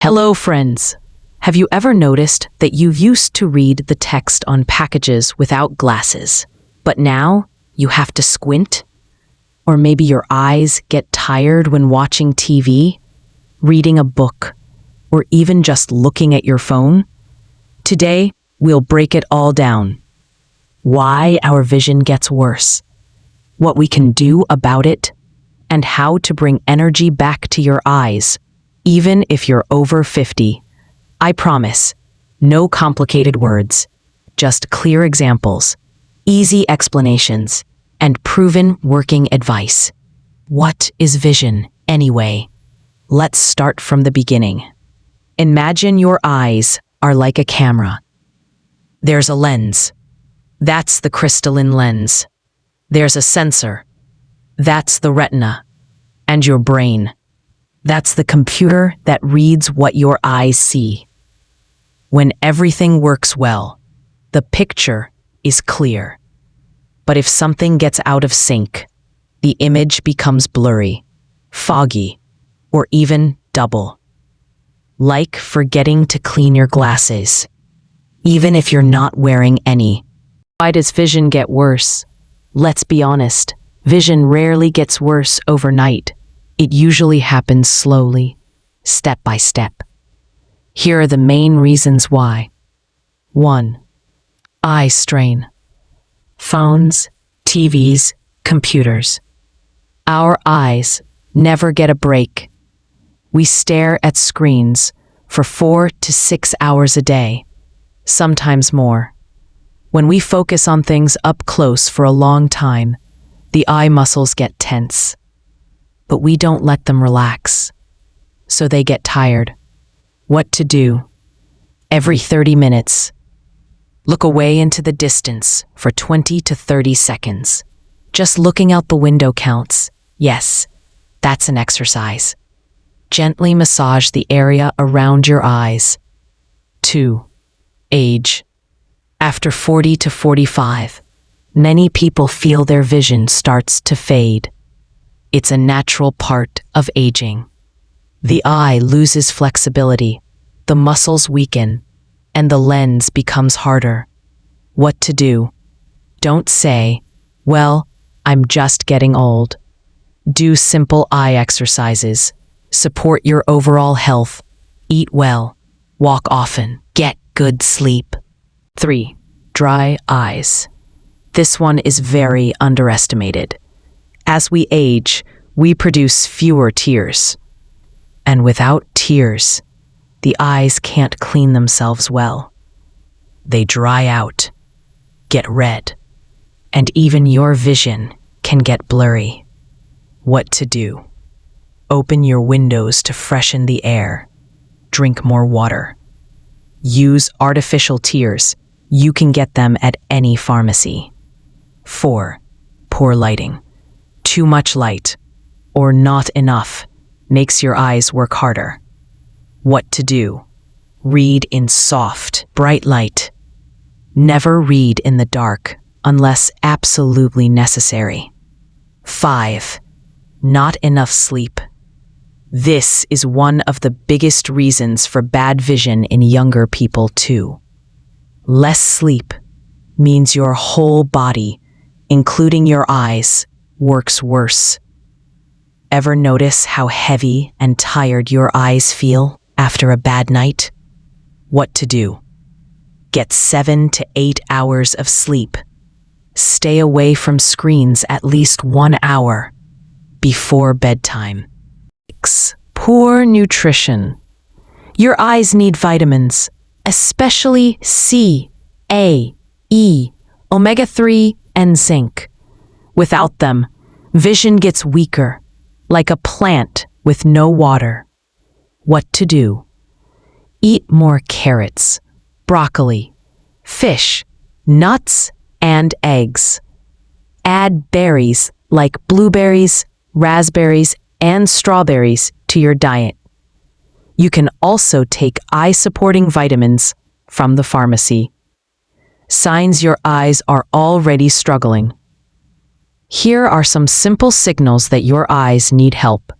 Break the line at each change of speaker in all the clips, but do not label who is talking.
Hello, friends. Have you ever noticed that you used to read the text on packages without glasses, but now you have to squint? Or maybe your eyes get tired when watching TV, reading a book, or even just looking at your phone? Today, we'll break it all down. Why our vision gets worse, what we can do about it, and how to bring energy back to your eyes, even if you're over 50. I promise, no complicated words, just clear examples, easy explanations, and proven working advice. What is vision, anyway? Let's start from the beginning. Imagine your eyes are like a camera. There's a lens. That's the crystalline lens. There's a sensor. That's the retina. And your brain. That's the computer that reads what your eyes see. When everything works well, the picture is clear. But if something gets out of sync, the image becomes blurry, foggy, or even double. Like forgetting to clean your glasses, even if you're not wearing any. Why does vision get worse? Let's be honest, vision rarely gets worse overnight. It usually happens slowly, step by step. Here are the main reasons why. 1. Eye strain. Phones, TVs, computers. Our eyes never get a break. We stare at screens for 4 to 6 hours a day, sometimes more. When we focus on things up close for a long time, the eye muscles get tense. But we don't let them relax, so they get tired. What to do? Every 30 minutes, look away into the distance for 20 to 30 seconds. Just looking out the window counts. Yes, that's an exercise. Gently massage the area around your eyes. 2. Age. After 40 to 45, many people feel their vision starts to fade. It's a natural part of aging. The eye loses flexibility, the muscles weaken, and the lens becomes harder. What to do? Don't say, "Well, I'm just getting old." Do simple eye exercises. Support your overall health. Eat well. Walk often. Get good sleep. 3. Dry eyes. This one is very underestimated. As we age, we produce fewer tears. And without tears, the eyes can't clean themselves well. They dry out, get red, and even your vision can get blurry. What to do? Open your windows to freshen the air. Drink more water. Use artificial tears. You can get them at any pharmacy. 4. Poor lighting. Too much light, or not enough, makes your eyes work harder. What to do? Read in soft, bright light. Never read in the dark unless absolutely necessary. 5. Not enough sleep. This is one of the biggest reasons for bad vision in younger people too. Less sleep means your whole body, including your eyes, works worse. Ever notice how heavy and tired your eyes feel after a bad night? What to do? Get 7 to 8 hours of sleep. Stay away from screens at least 1 hour before bedtime. 6. Poor nutrition. Your eyes need vitamins, especially C, A, E, omega-3, and zinc. Without them, vision gets weaker, like a plant with no water. What to do? Eat more carrots, broccoli, fish, nuts, and eggs. Add berries like blueberries, raspberries, and strawberries to your diet. You can also take eye-supporting vitamins from the pharmacy. Signs your eyes are already struggling. Here are some simple signals that your eyes need help.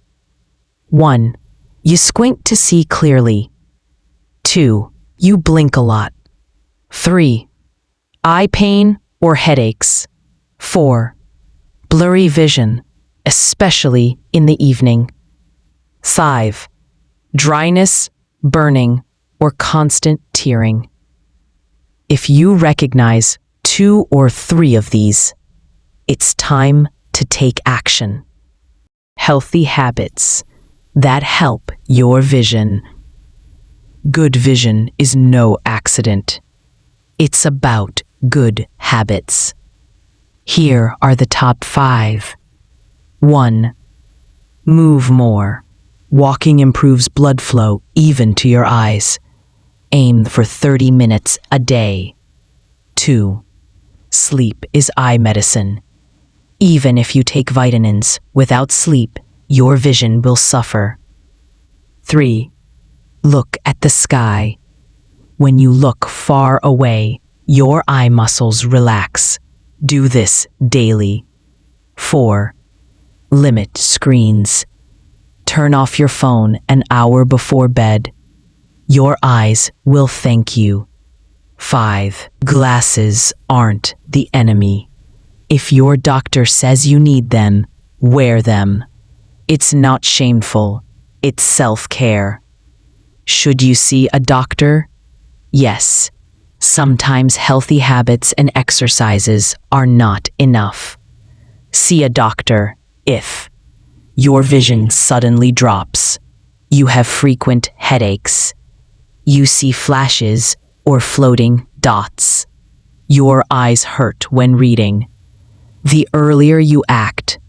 1. You squint to see clearly, 2. You blink a lot. 3. Eye pain or headaches. 4. Blurry vision, especially in the evening. 5. Dryness, burning, or constant tearing. If you recognize 2 or 3 of these, it's time to take action. Healthy habits that help your vision. Good vision is no accident. It's about good habits. Here are the top 5. 1. Move more. Walking improves blood flow even to your eyes. Aim for 30 minutes a day. 2. Sleep is eye medicine. Even if you take vitamins, without sleep, your vision will suffer. 3. Look at the sky. When you look far away, your eye muscles relax. Do this daily. 4. Limit screens. Turn off your phone an hour before bed. Your eyes will thank you. 5. Glasses aren't the enemy. If your doctor says you need them, wear them. It's not shameful. It's self-care. Should you see a doctor? Yes. Sometimes healthy habits and exercises are not enough. See a doctor if your vision suddenly drops, you have frequent headaches, you see flashes or floating dots, your eyes hurt when reading. The earlier you act,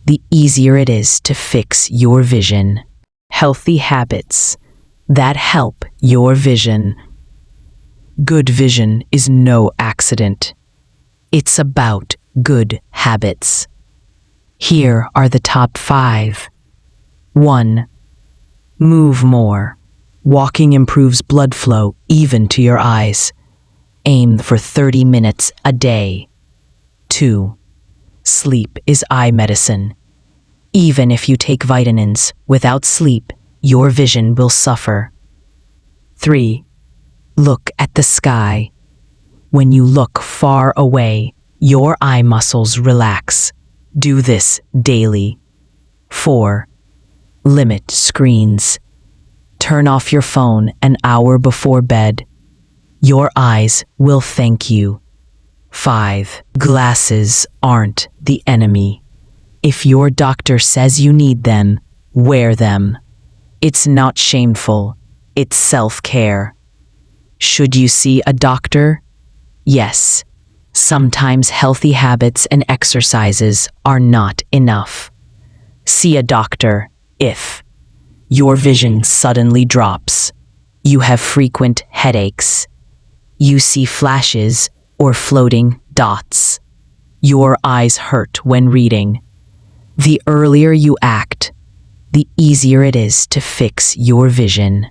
the easier it is to fix your vision. Healthy habits that help your vision. Good vision is no accident. It's about good habits. Here are the top 5. 1. Move more. Walking improves blood flow even to your eyes. Aim for 30 minutes a day. 2. Sleep is eye medicine. Even if you take vitamins, without sleep, your vision will suffer. 3. Look at the sky. When you look far away, your eye muscles relax. Do this daily. 4. Limit screens. Turn off your phone an hour before bed. Your eyes will thank you. 5. Glasses aren't the enemy. If your doctor says you need them, wear them. It's not shameful. It's self-care. Should you see a doctor? Yes. Sometimes healthy habits and exercises are not enough. See a doctor if your vision suddenly drops, you have frequent headaches, you see flashes or floating dots, your eyes hurt when reading. The earlier you act, the easier it is to fix your vision.